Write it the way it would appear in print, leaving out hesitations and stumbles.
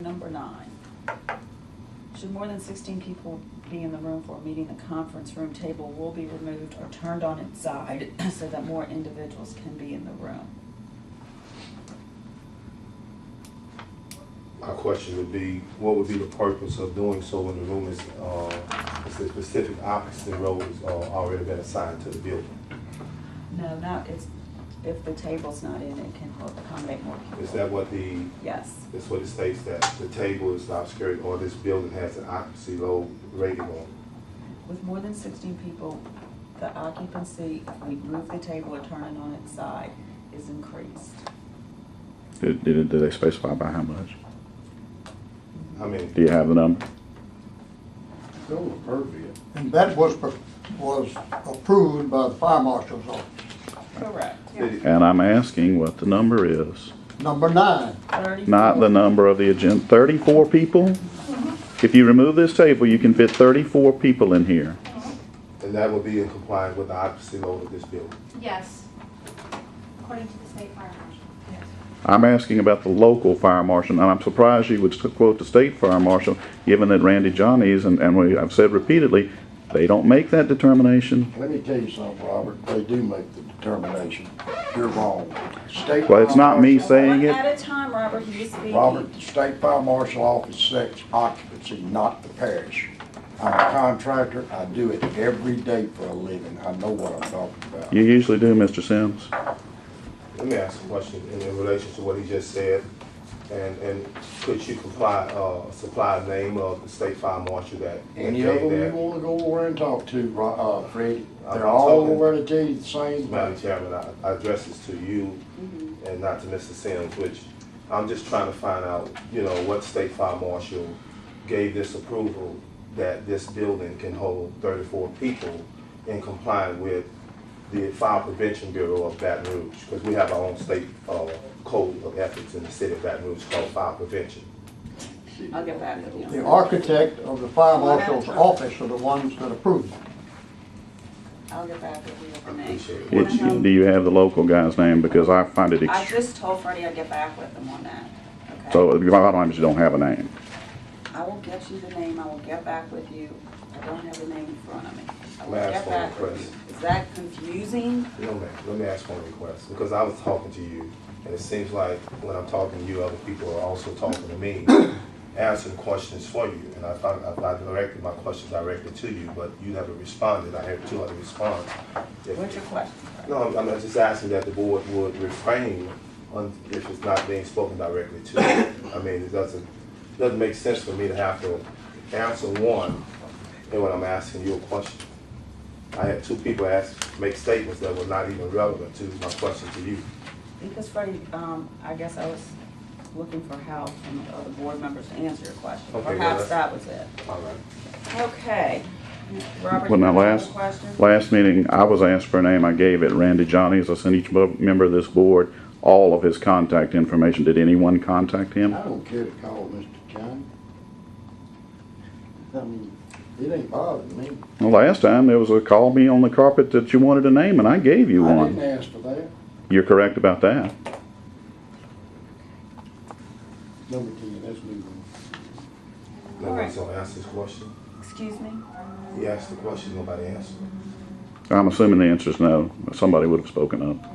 Number 9. Should more than 16 people be in the room for a meeting, the conference room table will be removed or turned on its side so that more individuals can be in the room. My question would be, what would be the purpose of doing so when the room is, the specific occupancy rows already been assigned to the building? No, not, it's, if the table's not in, it can accommodate more people. Is that what the, Yes. that's what it states, that the table is obscured or this building has an occupancy load rating on? With more than 16 people, the occupancy, if we move the table or turn it on its side, is increased. Did they specify by how much? I mean, Do you have the number? And that was approved by the fire marshal's office. Correct. And I'm asking what the number is. Number 9. 34. Not the number of the agenda. 34 people? If you remove this table, you can fit 34 people in here. and that would be in compliance with the occupancy load of this building. Yes, according to the state fire marshal. Yes. I'm asking about the local fire marshal, and I'm surprised you would quote the state fire marshal, given that Randy Johnny's, and I've said repeatedly, they don't make that determination. Let me tell you something, Robert. They do make the determination. You're wrong. State Well, it's fire not me marshal- saying One it. at a time, Robert, he's speaking. Robert, the state fire marshal office sets occupancy, not the parish. I'm a contractor. I do it every day for a living. I know what I'm talking about. You usually do, Mr. Sims. Let me ask a question in relation to what he just said, and could you supply a name of the state fire marshal that Any of gave them you that? wanna go over and talk to, Freddie, I'm they're all talking- over to tell you the same Madam thing. Chairman, I address this to you and not to Mr. Sims, which I'm just trying to find out, what state fire marshal gave this approval that this building can hold 34 people in compliance with the Fire Prevention Bureau of Baton Rouge, because we have our own state code of ethics in the city of Baton Rouge called fire prevention. I'll get back with you. The architect of the fire marshal's office are the ones that approve it. I'll get back with you with the name. Appreciate it. Do you have the local guy's name? Because I find it, I just told Freddie I'd get back with him on that. Okay. so the bottom line is you don't have a name. I will get you the name, I will get back with you. I don't have the name in front of me. I will May I ask get for a back with request? you. Is that confusing? No, ma'am. Let me ask one request, because I was talking to you, and it seems like when I'm talking to you, other people are also talking to me, answering questions for you, and I directed my questions directly to you, but you never responded. I had 2 other response. What's your question? No, I'm just asking that the board would refrain if it's not being spoken directly to you. I mean, it doesn't make sense for me to have to answer one, and when I'm asking you a question. I had 2 people make statements that were not even relevant to my question to you. Because Freddie, I guess I was looking for help from the other board members to answer your question. Okay, well, Perhaps that was it. All right. Okay. Robert, Well, you now, have another question? last meeting, I was asked for a name. I gave it Randy Johnny's. I sent each member of this board all of his contact information. Did anyone contact him? I don't care to call Mr. Johnny. I mean, it ain't bothering me. Well, last time there was a call me on the carpet that you wanted a name, and I gave you I one. didn't ask for that. You're correct about that. Number 10, let's move on. Nobody's gonna answer this question. Excuse me? He asked the question, nobody answered. I'm assuming the answer is no. Somebody would have spoken up.